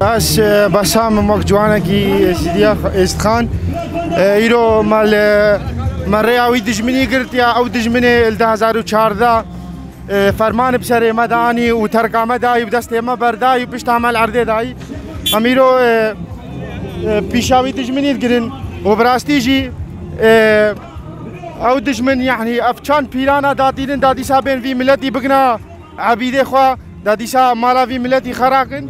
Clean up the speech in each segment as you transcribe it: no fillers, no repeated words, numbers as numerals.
بس بسام مك جوانا كي سيديا استخان ايرو مال مريا وي دجمني قلت يا او دجمني 2014 فرمان بسري مداني وترقامه داي بدستي ما برداي بيش عمل عرضي داي اميرو بيشاوي دجمني القرن وبراستيجي او دجمن يعني افشان بيرانا دادين دادي سابين في ملتي بقنا عبيدي خوا دادي سا مالا في ملتي خراقن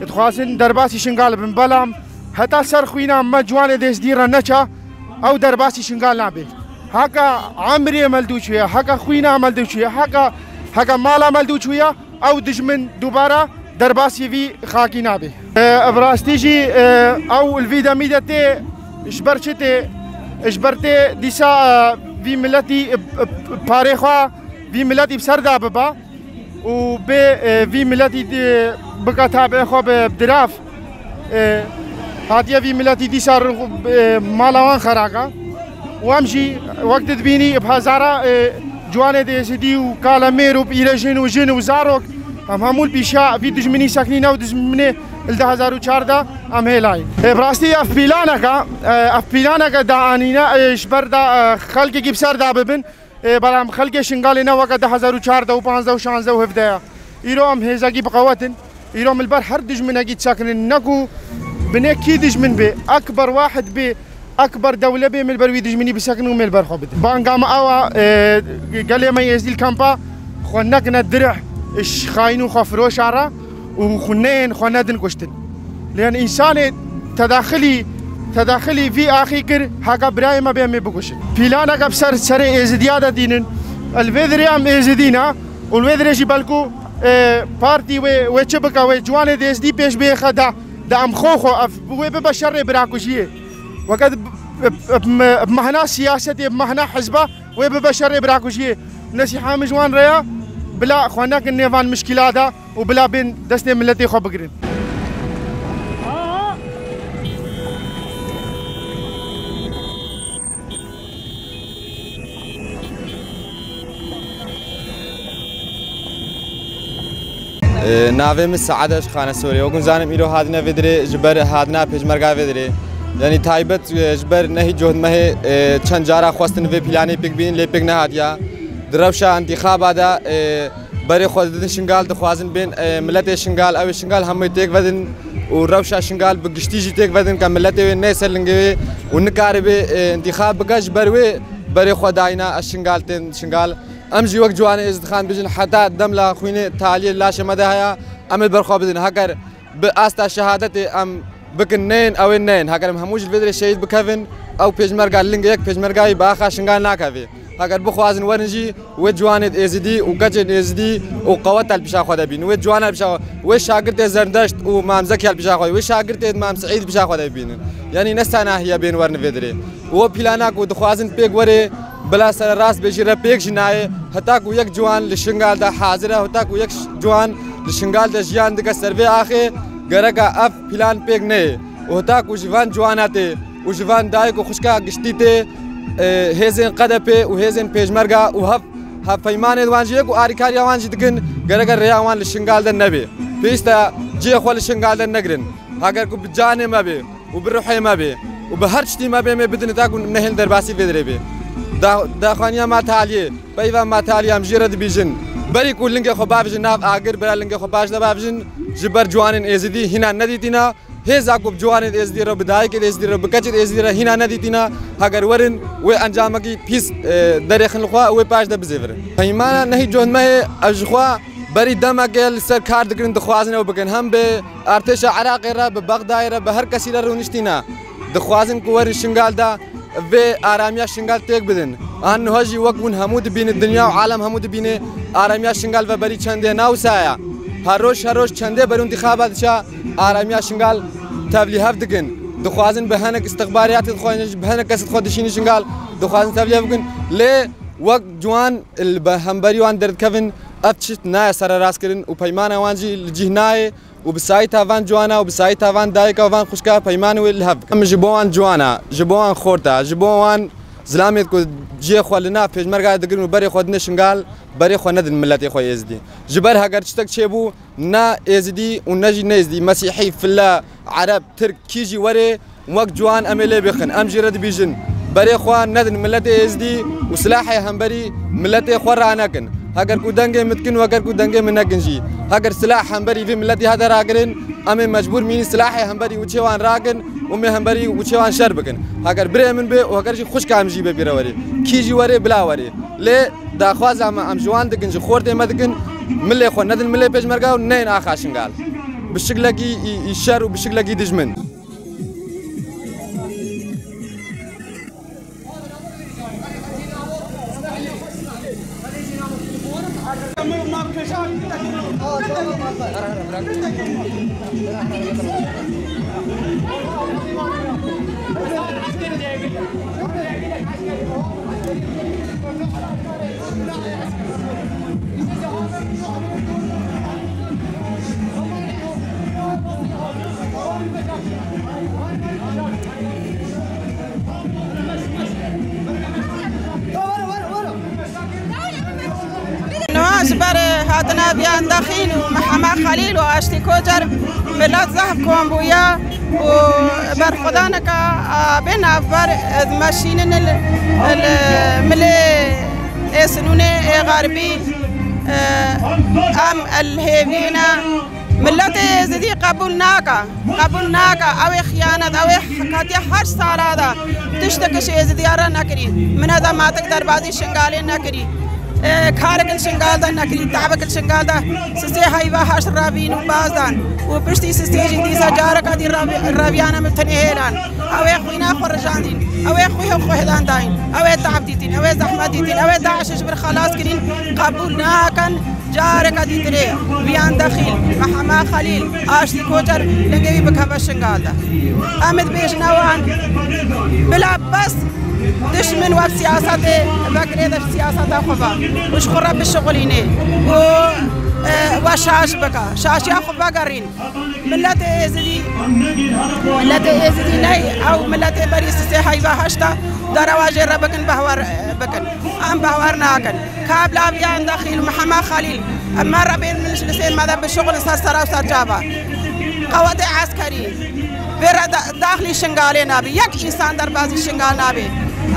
تخواسن درباسي شنقال بن بلام حتى سر خوينا ما جوان ديس ديرا نچا او درباسي شنقال نابي هكا عمري ملدو شويه هكا خوينا ملدو شويه هكا مالا ملدو شويه او دجمن دوباره درباسي في خاكي نابي ابراستيجي او الفيدا ميدتي اجبرتي ديسا في ملتي باريخوا في ملتي بسردا بابا وبي في ملتي بقى تابع خو بدراف هاتيه في ملتي دي صار مالوان خراقه وامشي وقت تبيني بهزاره جوانه دي سدي وكالامير وبيرجين وجن وزاروك همول بيشا في دجمني ساكنين او دجمني 2014 ام هيلاي براستي اف بيلانكا دانينا شبردا خلقي كيف صار داببن بلام خلقي شنغالينا وقت 2014 و15 و16 وهفدا ايرو ام هيزاكي بقواتن يروم البر هر دجمن اجي ساكن نكو بنك كي دجمن بي اكبر واحد بي اكبر دوله بي من البر دجمني بساكنوا من البر خبد بانقام اوا قال لي ما يزيد الكامبا خنقنا الدرع اش خاينو خفروش عرا وخنين خنادن كشتن لان انسان تداخلي في اخي كر هكا برايم بي مي بكوش بلانا كبسر سري ازدياده دينن الفيدري ام ازدينا والفيدري بالكو بارتي وشبكه وجوانه ديس دي بيش بي خدا دام خوخو وببشر براكوشيه وقد بمهنا سياسه بمهنا حزبه وببشر براكوشيه نصيحه مجوان ريا بلا اخوانك النيفان مشكلات وبلا بين دسنه ملتي خو بقرين ناویم سعادش خانه سوری و گنجانم ایرو هادنا فدری جبر هادنا پیشمرگا فدری یعنی تایبت جبر نهی جهد مه چند جارا خواستن و پلانی پیک بین لی پیک نهادیا دروشا انتخاب دا برای خودتن شنگال دخوازن بین ملت شنگال او شنگال همه تیک ودن و روشا شنگال بگشتیجی تیک ودن که ملت و نیسلنگی و نکاری به انتخاب بگش برای خداینا شنگال تن شنگال امجي وقت جوان ازدخان بجن حتى دم لا خوينه تالي لاش مداها امل برخو بدن هكر باستا شهادتي ام بكنين او نين هكر هموج الفيدري شهيد بكفن او بيجمرغا لينج يك بيجمرغاي باخا شنغال ناكافي هكر بخوازن ورنجي وجوان ازدي وكجن ازدي وقوت البشا خدا بين وجوان البشا وشاغرت زردشت ومامزك البشا خدا وشاغرت مام سعيد بشا خدا بين يعني نستانا هي بين ورن فيدري و بلاناك ودخوازن بيك وري بلا سر راس بجيره بيك جناي هتاك ويك جوان لشنغال دا حاضره هتاك ويك جوان لشنغال دا جيان دغ سربي اخي غرقا اف بلان بيك نه وهتاك وجوان جواناتي وجوان دايك وخشكا گشتيته هيزن قدبه وهيزن بيجمرغا وهف فيمان وانجيك واريكاريا وانجي دكن غرقا رياوان لشنغال دا نبي بيستا جي خول لشنغال دا نغرن هاگر کو بجانه ما بي وبروحي ما بي وبهرشتي ما بي بدن تاك نهل درباسي فيدري بي دا خانيا ما تاليه بايفا ما تاليه ام جيرد بيجن بري كل لينغ خو بافجن ناف اگر برا لينغ خو باج دا بافجن جبر جوانن ازدي هنا نديتنا هيزاكو جوانن ازدي رو بداي كده ازدي رو بكچ ازدي رو هنا نديتنا اگر ورن و انجامكي بيس دريخن خو و باج دا بزيفر فيمانا نهي جون ما اجخوا بري دماغل سر كارد گرن دخوازن وبكن هم به ارتش عراق را ببغداد را بهر كسيره رونشتينا دخوازن كور شنغال دا في آراميا شنغال تيك بدن أن هاجي وقون همود بين الدنيا وعالم همود بين آراميا شنغال وبري چنده ناوسايا هروش چنده بر انتخابات شا آراميا شنغال تبليه هفدگن دخوازن بهنك استخباريات دخوازن بهنك كسد خودشيني شنغال دخوازن تبليه بگن لي وقت جوان الهمبري وان درد كفن أفتشت ناي سر راس كرن وبيمانة وانجي الجهناي وبسايتها فان جوانا وبسايتها فان دايكا وفان خشكا بيمانة والهب أم جبوان جوانا جبوان خورتا جبوان زلامي كو جي خو لنا في مرقا دقرن بري خو دنشنقال بري خو ندن ملتي خو يزدي جبرها قرشتك شيبو نا يزدي ونجي نيزدي مسيحي فلا عرب ترك كيجي وري وقت جوان أميلي بخن أم جرد بيجن بري خو ندن ملتي يزدي وسلاحي هم بري ملتي خو رانكن هاگر کو دنگه متكن وگر کو دنگه منگنجي هاگر سلاح هم بري في ملتي هذا راگرن أمي مجبور مين سلاحي هم بري وچوان راگن ومي هم بري وچوان شربكن هاگر بري من بي وهاگر جي خوش كام جي بي وري كيجي وري بلا وري لي دا خواز ام جوان دكن جي خورتي مدكن ملي خو ندن ملي بيج مرقاو نين اخاشنقال بالشكلكي يشر وبالشكلكي دجمن جبر هاتنا بيان دخين ومحمد خليل واشتي كوجر ملات ذهب كومبويا وبر خدانك بين عبر ماشين الملي اسنوني غربي ام الهيفينا ملتي زدي قبولناك او خيانة او حكاتي حرش سالادا تشتكي شيء زدي ارى نكري من هذا ما تقدر بعض الشنغالي نكري كارك الشنغال ده نكري تعبك الشنغال ده سستي هايبا هاش رابين وبازدان وبشتي سستي جدي سجارك هذه الرابيانة متنهيلان أو خوينا خرجاندين أو خويا خوهدان داين أو تعب ديتين أو زحمة ديتين أو داعش جبر خلاص كرين قبولنا كان جارك هذه تري بيان دخيل محمد خليل آشتي كوجر لنجي بكم الشنغال ده أمد بيش نوان بلا بس دشمن وقت سياسته بقري ده سياسته خبا وش خرب بالشغلينه وشاش بكا شاش يا خبا قرين ملت ازدي ناي او ملت بريس سي هايبا هشتا درواجه ربكن بهور بكن ام بهورنا كن كابل ابيان داخل محمد خليل اما ربين من لسين ماذا بالشغل سرسرا وسرجابا قوات عسكري داخلي شنغالي نابي يك انسان دربازي شنغال نابي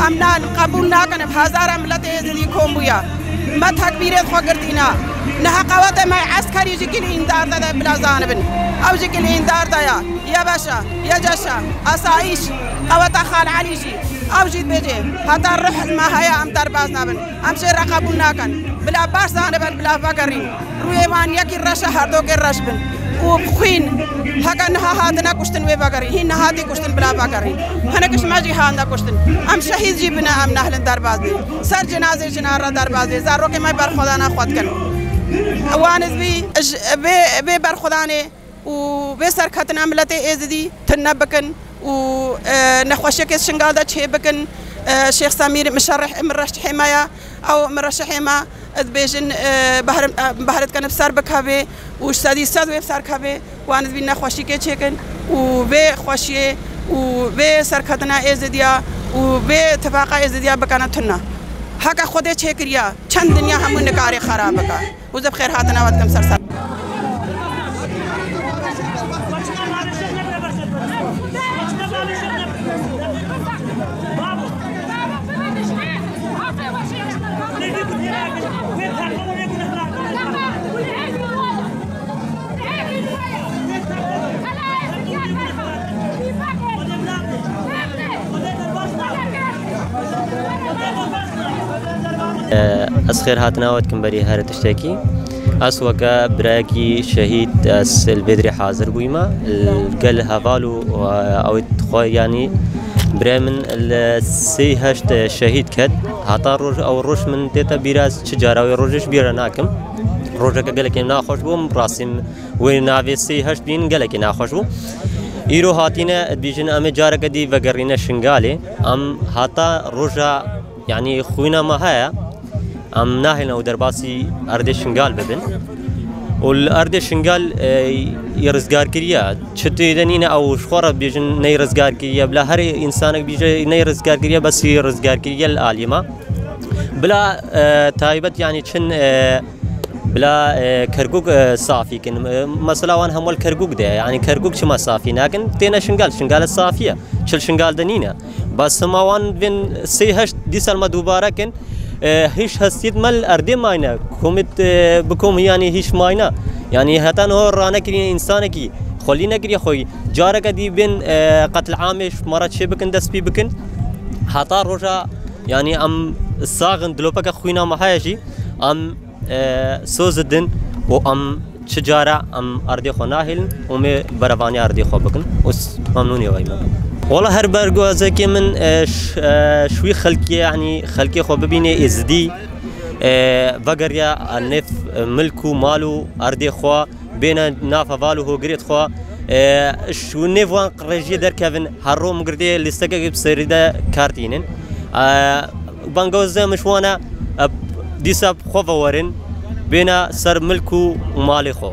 امنا قبولنا كن بهزار ملت ازدي كومبويا ما تكبيرت خقرتينا نها قوات ما عسكري يجي الاندار ده بلا زانبن او يجي الاندار ده يا باشا يا جشا اسايش قوات خال علي جي او جيت بيجي حتى الروح ما هي ام دربازنا بن ام شي رقبنا كان بلا باش زانبن بلا فقرين رويمان يكي الرشا هردوك الرشبن وبخين هكا نها هاتنا كشتن وبقري هي نهاتي كشتن بلا بقري هنا كش ما جي هاندا كشتن ام شهيد جيبنا ام نهل دربازي سر جنازه جنار دربازي زارو كي ما برخدانا خود كن وانز بي برخدانه وبسر ختنا ملتي ازدي تنبكن ونخوشك شنغال دا تشيبكن شيخ سمير مشرح مرشح حمايه او مرشح حما بيجن بهرت كان بسر بكابي وشادي ساد بسر كابي وانز بي نخوشك تشيكن وبي خوشيه وبي سر ختنا ازديا وبي اتفاق ازديا بكانتنا هكا خودي تشيكريا چند دنیا همون نکاری خراب کا وزب خیر هاتنا وقت کم سر أسخير هاتنا واتكم بري هارة تشتكي أسوكا براكي شهيد البدري حاضر بويما القل هفالو أو يعني برامن السي هشت شهيد كد هاتا روج أو روش من تيتا بيراز شجارة وروجش بيرا ناكم روجك قالك ناخوش بو مراسم ونافي سي هشت بين قالك ناخوش بو إيرو هاتينا بيجن أمي جارك دي وقرينا شنغالي أم هاتا روجا يعني خوينا ما هيا ام ناهلنا ودرباسي أرض شنقال ببن والأرض شنقال يرزقار كريا شتي دنينا أو شخورة بيجن ني رزقار كريا بلا هر إنسانك بيجي ني رزقار كريا بس يرزقار كريا العالمة بلا تايبت يعني شن بلا كرجوك صافي كن مثلا وان هم الكرجوك ده يعني كرجوك شما صافي لكن تينا شنقال الصافية شل شنقال دنينا بس ما وان بين سيهش دي سلمة دوباره كن هیچ هستید مال أرض ماينا كومت بكم يعني هیچ ماينا يعني هتان هو رانا كري إنسان كي خلينا كري خوي جارك دي بين قتل عامش مرات شيء بكن دس بي بكن هتا رجع يعني أم الصاغن دلوبك خوينا محاجي أم سوزدن وأم شجارة أم أرض خناهل ومي برفاني أرض خو وس ممنوني ويما والله هر برگو زكي من شوي خلقي يعني خلقي خو ببيني ازدي وگريا النف ملكو مالو أرض خو بين نافا فالو هو قريت خو شو نيفوان قرجي در كيفن هرو مقردي لستقى بسريدا كارتينن بانگوزه مشوانا ديسا خو فورن بين سر ملكو ومالي خو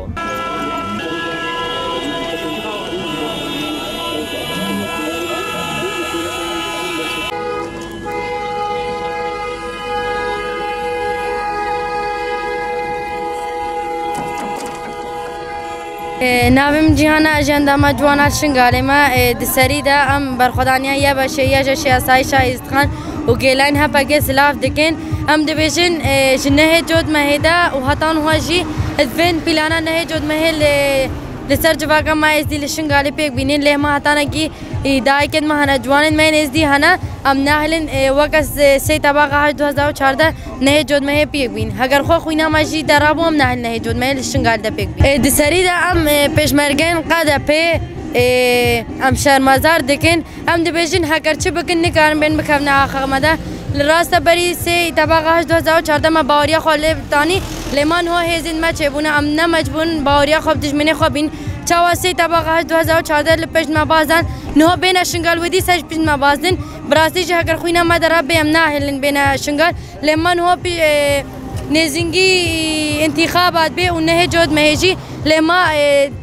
ناوم جهان اجندا ما جوانات شنگاله ما دسری دا ام برخدانیا یا باشه یا جشی اسای شایست خان و گیلین ها پاگه سلاف دکن ام دبیشن جنه جود مهدا و هتان هواجی ادفن پیلانا نه جود مهل لسر جواگا ما ازدی لشنگاله پیک بینین له ما هتانا کی دای کد ما هنا جوانن من ازدی هنا ام ناهلن وقت سی تباقه 2014 نه جود مه پیک بین اگر خو خوینا ماجی درابو ام ناهل نه جود مه لشنگال ده پیک بین دسری دا ام پشمرگن قاده په ام شرمازار دکن ام دبیجن هکر چه بکن نکارن بین بکفنا آخمده لراست بری سی تباقه 2014 ما باوریا خاله تانی لمان هو هزین ما چه بونه ام نمجبون باوریا خوب دشمنی خوبین چاواسی طبقه 2014 لپشت ما بازن نه بین شنگال ودی سج پشت ما بازن براستی جه اگر خوینا ما دراب بیم ناهلن بین شنگال لمن هو نزنگی انتخابات به اونه جود مهجی لما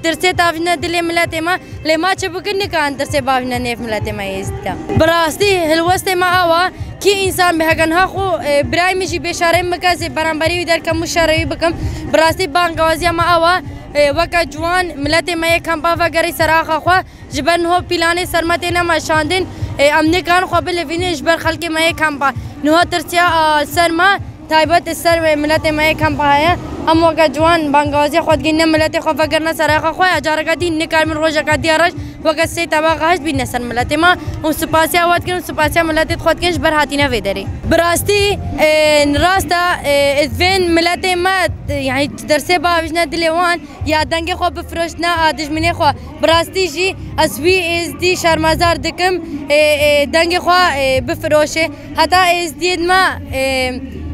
درسه تافنا دل ملت ما لما چه بکن کان درسه باونا نیف ملت ما یستا براستی هلوست ما آوا کی انسان به هگن ها خو برای میشی بشاره مکازی برانبری در کم مشاره بکم براستی بانگوازی ما آوا وقت جوان ملت ما کمپا وگری سراخ خو جبن هو پیلان سرمت نما شاندن امن کان خو بل وینه جبر خلق ما کمپا نو ترسیا سرما تایبت سر ملت ما کمپا ہے ام وقت جوان بانگوازی خود گین ملت خو وگرنا سراخ خو اجارگا دین نکار من روزا کا دیارش وقت سی طبقه بین نسر ملت ما و سپاسیا وقت کن سپاسیا ملت خود کنش بر هاتینا ویدری براستی راستا ادفن ملت ما يعني درسه باوجنا دلوان یا دنگ خو بفروشنا آدجمنی خو براستی جی اسوی از دی شرمازار دکم دنگ خو بفروشه حتی از دید ما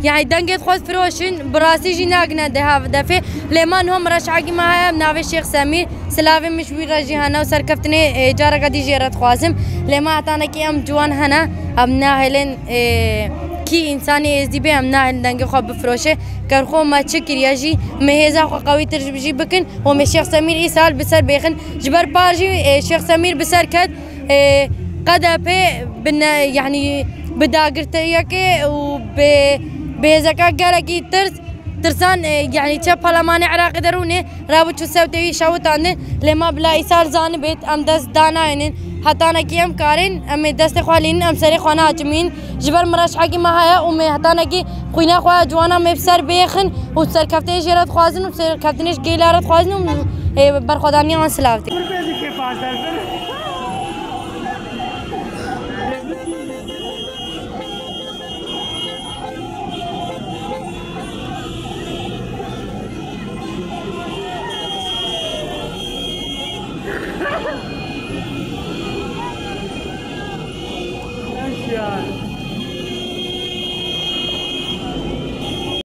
يعني دنگت خود فروشن براستی جی ناگنا ده دفه لمان هم رشعگی ما هم ناوی شیخ سمیر سلاوی مشوی راجی هنا و سرکفتنی جارگا دی جیرت خوازم لما حتانا کی ام جوان هنا ام ناهلن کی انسانی ازدی به ام ناهلن دنگ خود بفروشه کرخو ما چکر یا جی مهزا خو قوی ترجبجی بکن و می شیخ سمیر ای سال بسر بیخن جبر پارجی شیخ سمیر بسر کد قدا به بن يعني بداقرتيك وبزكاة جاركي ترسان يعني شاب برلمان عراق درونه رابط شو سوتي شاوتان لما بلا إيصال زان بيت أم دست دانا إنن حتى أنا كيم كارين أم دست خوالين أم سري خوانا جمين جبر مراش حقي ما هيا وم حتى أنا كي خوينا خوا جوانا مبصر بيخن وسر كفتني جرات خوازن وسر كفتنيش جيلارات خوازن برخداني عن سلافتي